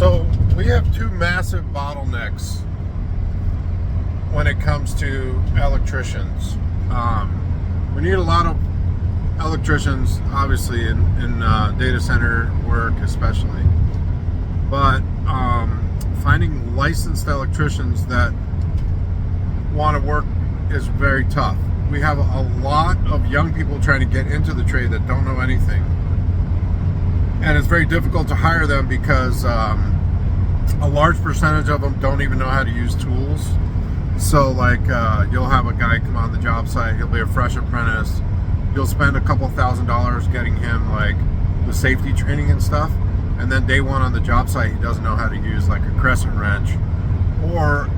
So we have two massive bottlenecks when it comes to electricians. We need a lot of electricians, obviously, in data center work especially. But finding licensed electricians that want to work is very tough. We have a lot of young people trying to get into the trade that don't know anything. And it's very difficult to hire them because a large percentage of them don't even know how to use tools. So like you'll have a guy come on the job site, he'll be a fresh apprentice. You'll spend a couple $1,000s getting him like the safety training and stuff. And then day one on the job site, he doesn't know how to use like a crescent wrench or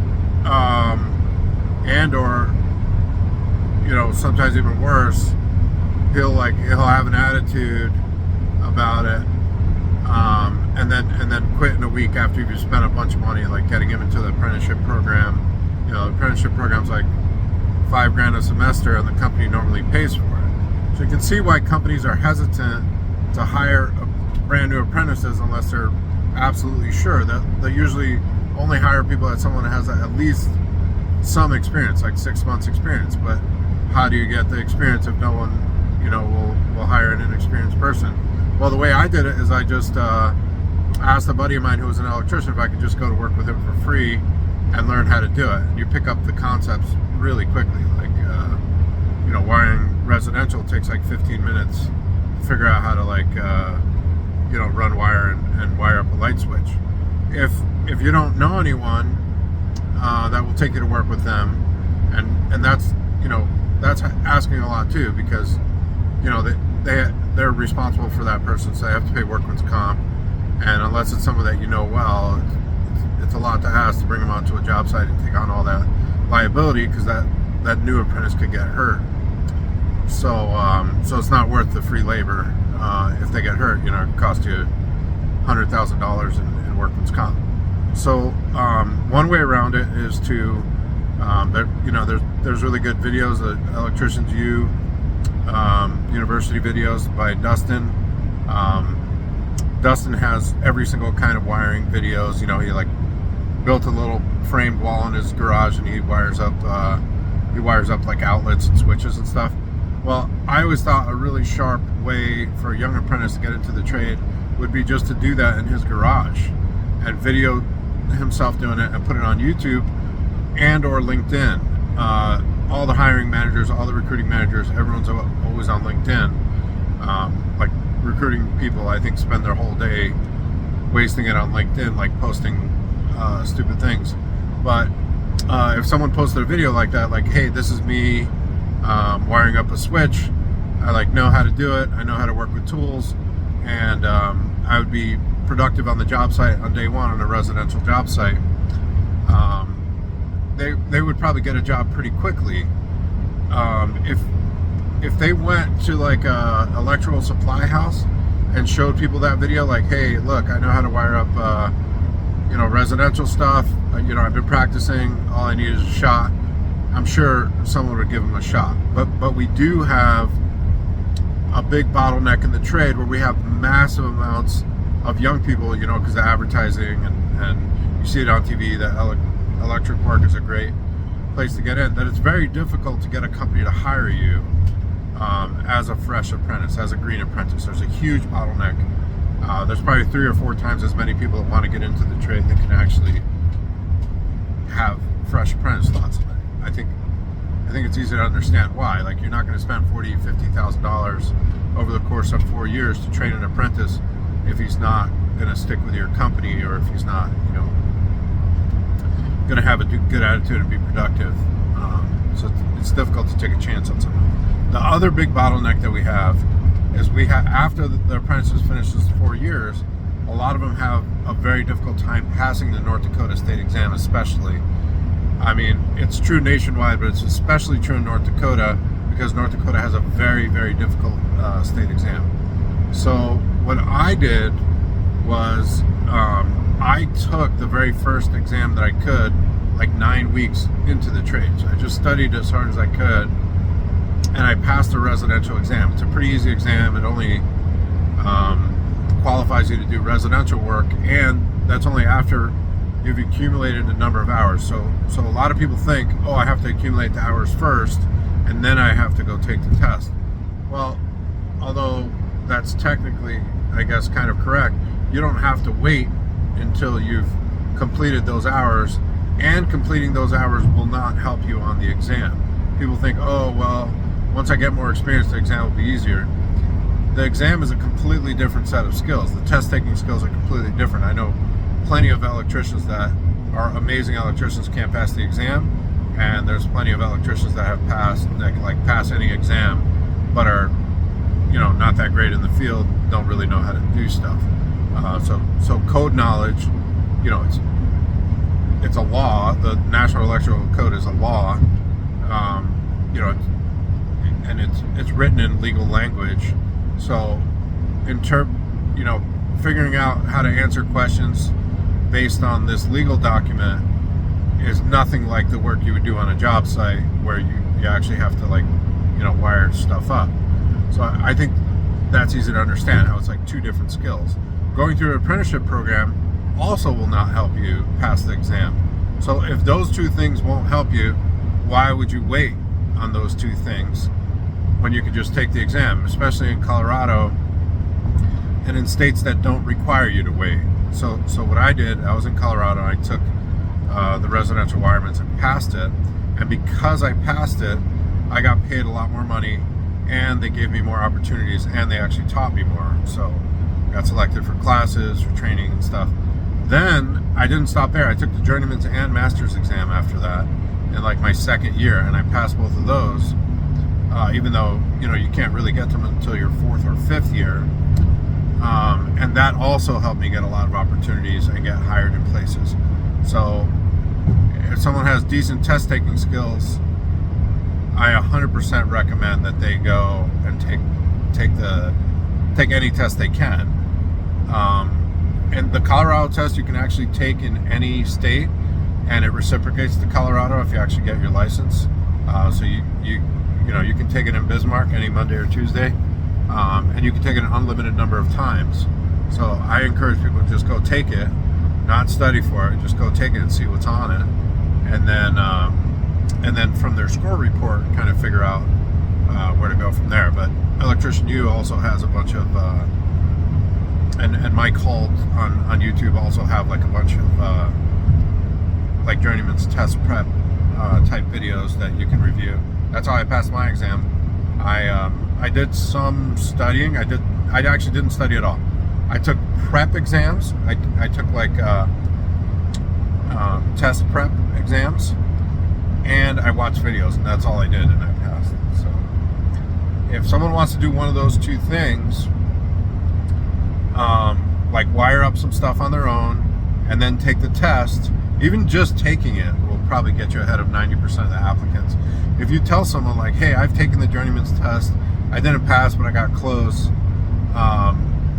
you know, sometimes even worse, he'll have an attitude about it, and then quit in a week after you've spent a bunch of money like getting him into the apprenticeship program. You know, the apprenticeship program's like $5,000 a semester, and the company normally pays for it. So you can see why companies are hesitant to hire brand new apprentices unless they're absolutely sure. That they usually only hire people that someone has at least some experience, like 6 months experience. But how do you get the experience if no one, you know, will hire an inexperienced person? Well, the way I did it is I just asked a buddy of mine who was an electrician if I could just go to work with him for free and learn how to do it. And you pick up the concepts really quickly. Like, you know, wiring residential takes like 15 minutes to figure out how to like, you know, run wire and wire up a light switch. If you don't know anyone, that will take you to work with them, and that's, you know, that's asking a lot too, because, you know, they're responsible for that person, so they have to pay workman's comp, and unless it's someone that you know well, it's a lot to ask to bring them onto a job site and take on all that liability, because that new apprentice could get hurt. So it's not worth the free labor. If they get hurt, you know, it costs you $100,000 in workman's comp. So one way around it is to, you know, there's really good videos that Electricians U, university videos by Dustin. Dustin has every single kind of wiring videos. You know, he like built a little framed wall in his garage, and he wires up like outlets and switches and stuff. Well, I always thought a really sharp way for a young apprentice to get into the trade would be just to do that in his garage and video himself doing it and put it on YouTube and or LinkedIn. All the hiring managers, all the recruiting managers, everyone's always on LinkedIn. Like recruiting people, I think, spend their whole day wasting it on LinkedIn, like posting stupid things. But if someone posted a video like that, like, hey, this is me wiring up a switch, I like know how to do it, I know how to work with tools, and I would be productive on the job site on day one on a residential job site. They would probably get a job pretty quickly. If they went to like a electrical supply house and showed people that video, like, hey, look, I know how to wire up you know, residential stuff, you know, I've been practicing, all I need is a shot, I'm sure someone would give them a shot. But we do have a big bottleneck in the trade where we have massive amounts of young people, you know, because of advertising and you see it on TV that electric work is a great place to get in, that it's very difficult to get a company to hire you as a fresh apprentice, as a green apprentice. There's a huge bottleneck. There's probably 3 or 4 times as many people that want to get into the trade that can actually have fresh apprentice slots. I think it's easy to understand why. Like, you're not going to spend $40,000-$50,000 over the course of 4 years to train an apprentice if he's not going to stick with your company, or if he's not, you know, going to have a good attitude and be productive. So it's difficult to take a chance on someone. The other big bottleneck that we have is after the apprentices finish this 4 years, a lot of them have a very difficult time passing the North Dakota state exam, especially. I mean, it's true nationwide, but it's especially true in North Dakota because North Dakota has a very, very difficult state exam. So what I did was I took the very first exam that I could, like 9 weeks into the trade. So I just studied as hard as I could, and I passed the residential exam. It's a pretty easy exam. It only qualifies you to do residential work and that's only after you've accumulated a number of hours. So a lot of people think, oh, I have to accumulate the hours first, and then I have to go take the test. Well, although that's technically, I guess, kind of correct, you don't have to wait until you've completed those hours, and completing those hours will not help you on the exam. People think, oh, well, once I get more experience, the exam will be easier. The exam is a completely different set of skills. The test taking skills are completely different. I know plenty of electricians that are amazing electricians, can't pass the exam, and there's plenty of electricians that have passed, that can like pass any exam, but are, you know, not that great in the field, don't really know how to do stuff. So code knowledge, you know, it's a law. The National Electrical Code is a law, you know, and it's written in legal language. So, you know, figuring out how to answer questions based on this legal document is nothing like the work you would do on a job site where you actually have to, like, you know, wire stuff up. So I think that's easy to understand, how it's like two different skills. Going through an apprenticeship program also will not help you pass the exam. So if those two things won't help you, why would you wait on those two things when you could just take the exam, especially in Colorado and in states that don't require you to wait? So what I did, I was in Colorado, I took the residential wirements and passed it, and because I passed it, I got paid a lot more money, and they gave me more opportunities, and they actually taught me more. So I got selected for classes, for training and stuff. Then I didn't stop there. I took the journeyman's and master's exam after that in like my second year, and I passed both of those, even though, you know, you can't really get them until your fourth or fifth year. And that also helped me get a lot of opportunities and get hired in places. So if someone has decent test taking skills, I 100% recommend that they go and take any test they can. And the Colorado test you can actually take in any state, and it reciprocates to Colorado if you actually get your license. So you can take it in Bismarck any Monday or Tuesday, and you can take it an unlimited number of times. So I encourage people to just go take it, not study for it, just go take it and see what's on it, and then from their score report, kind of figure out where to go from there. But Electrician U also has a bunch of, and Mike Holt on YouTube also have like a bunch of like journeyman's test prep type videos that you can review. That's how I passed my exam. I did some studying. I actually didn't study at all. I took prep exams. I took like test prep exams, and I watched videos, and that's all I did, and I passed. So if someone wants to do one of those two things, like wire up some stuff on their own and then take the test, even just taking it will probably get you ahead of 90% of the applicants. If you tell someone like, hey, I've taken the journeyman's test, I didn't pass, but I got close,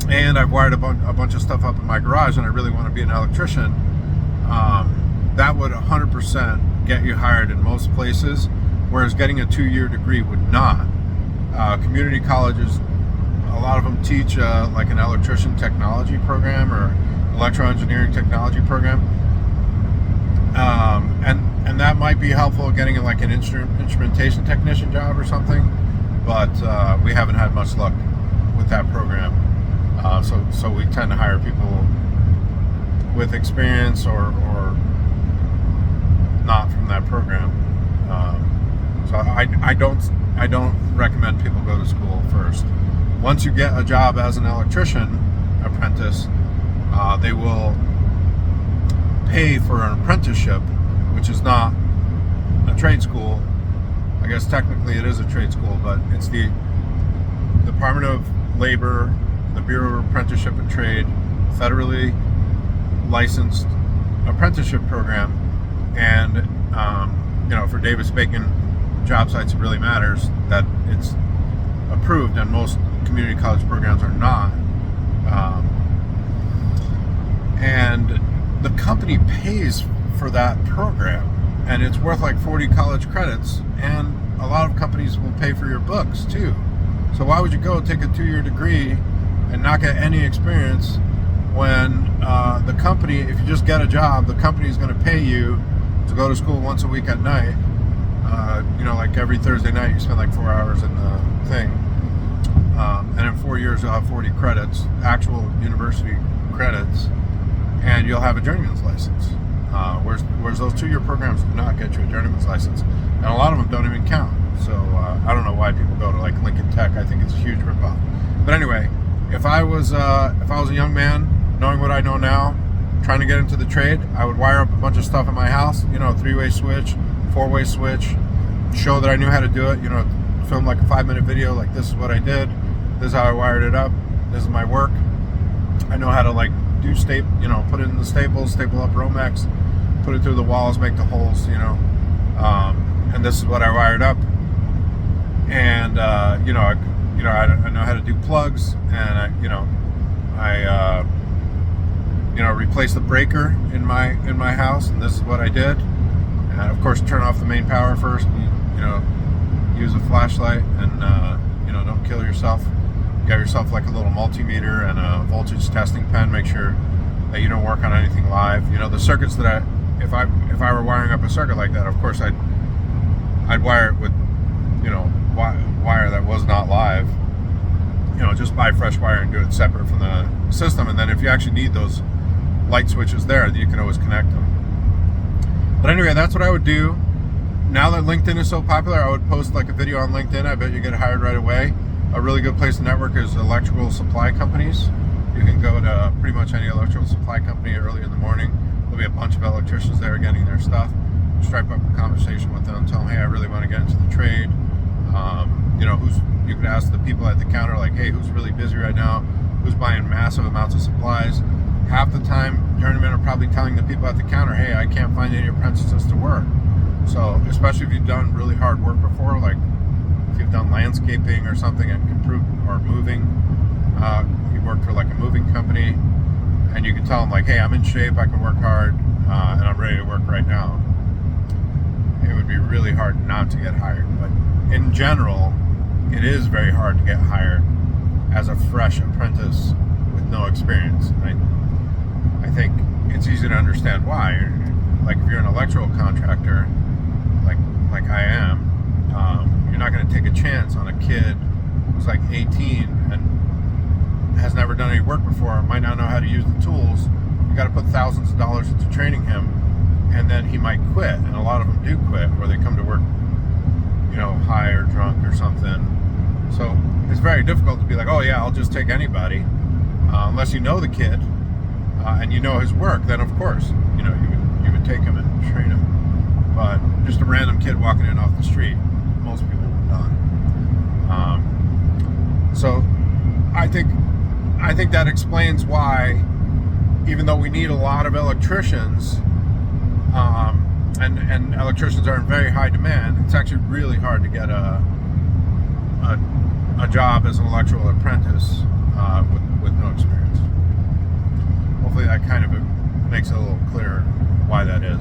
and I've wired a bunch of stuff up in my garage, and I really want to be an electrician, that would 100% get you hired in most places, whereas getting a 2-year degree would not. Community colleges, a lot of them teach like an electrician technology program or electro-engineering technology program, and that might be helpful getting like an instrumentation technician job or something, but we haven't had much luck with that program. So we tend to hire people with experience or not from that program. So I don't recommend people go to school first. Once you get a job as an electrician apprentice, they will pay for an apprenticeship, which is not a trade school. I guess technically it is a trade school, but it's the Department of Labor, the Bureau of Apprenticeship and Trade, federally licensed apprenticeship program. And for Davis-Bacon job sites, it really matters that it's approved, and most community college programs are not. And the company pays for that program, and it's worth like 40 college credits, and a lot of companies will pay for your books too. So why would you go take a 2-year degree and not get any experience when the company, if you just get a job, the company is going to pay you to go to school once a week at night. Like every Thursday night, you spend like 4 hours in the thing. And in 4 years, you'll have 40 credits, actual university credits, and you'll have a journeyman's license. Whereas those 2-year programs do not get you a journeyman's license, and a lot of them don't even count. So I don't know why people go to like Lincoln Tech. I think it's a huge ripoff. But anyway, if I was a young man, knowing what I know now, trying to get into the trade, I would wire up a bunch of stuff in my house. 3-way switch, 4-way switch, show that I knew how to do it. Film like a 5-minute video, like this is what I did, this is how I wired it up, this is my work. I know how to like do put it in the staples, staple up Romex, put it through the walls, make the holes, and this is what I wired up. And I know how to do plugs, and I replace the breaker in my house, and this is what I did. And of course, turn off the main power first, and, use a flashlight, and don't kill yourself. Get yourself like a little multimeter and a voltage testing pen. Make sure that you don't work on anything live. The circuits that if I were wiring up a circuit like that, of course I'd wire it with wire that was not live. Just buy fresh wire and do it separate from the system. And then if you actually need those light switches there, you can always connect them. But anyway, that's what I would do. Now that LinkedIn is so popular, I would post like a video on LinkedIn. I bet you get hired right away. A really good place to network is electrical supply companies. You can go to pretty much any electrical supply company early in the morning. There'll be a bunch of electricians there getting their stuff. Strike up a conversation with them. Tell them, hey, I really want to get into the trade. You could ask the people at the counter, like, hey, who's really busy right now? Who's buying massive amounts of supplies? Half the time, journeymen are probably telling the people at the counter, hey, I can't find any apprentices to work. So, especially if you've done really hard work before, like if you've done landscaping or something and can prove, or moving, you work for like a moving company, and you can tell them like, hey, I'm in shape, I can work hard, and I'm ready to work right now. It would be really hard not to get hired. But in general, it is very hard to get hired as a fresh apprentice with no experience. And I think it's easy to understand why. Like if you're an electrical contractor, like I am, you're not going to take a chance on a kid who's like 18 and has never done any work before, might not know how to use the tools. You got to put thousands of dollars into training him, and then he might quit. And a lot of them do quit, or they come to work, high or drunk or something. So it's very difficult to be like, oh yeah, I'll just take anybody, unless you know the kid and you know his work. Then of course, you would take him and train him. But just a random kid walking in off the street, most people would not. So I think that explains why, even though we need a lot of electricians, and electricians are in very high demand, it's actually really hard to get a job as an electrical apprentice with no experience. Hopefully that kind of makes it a little clearer why that is.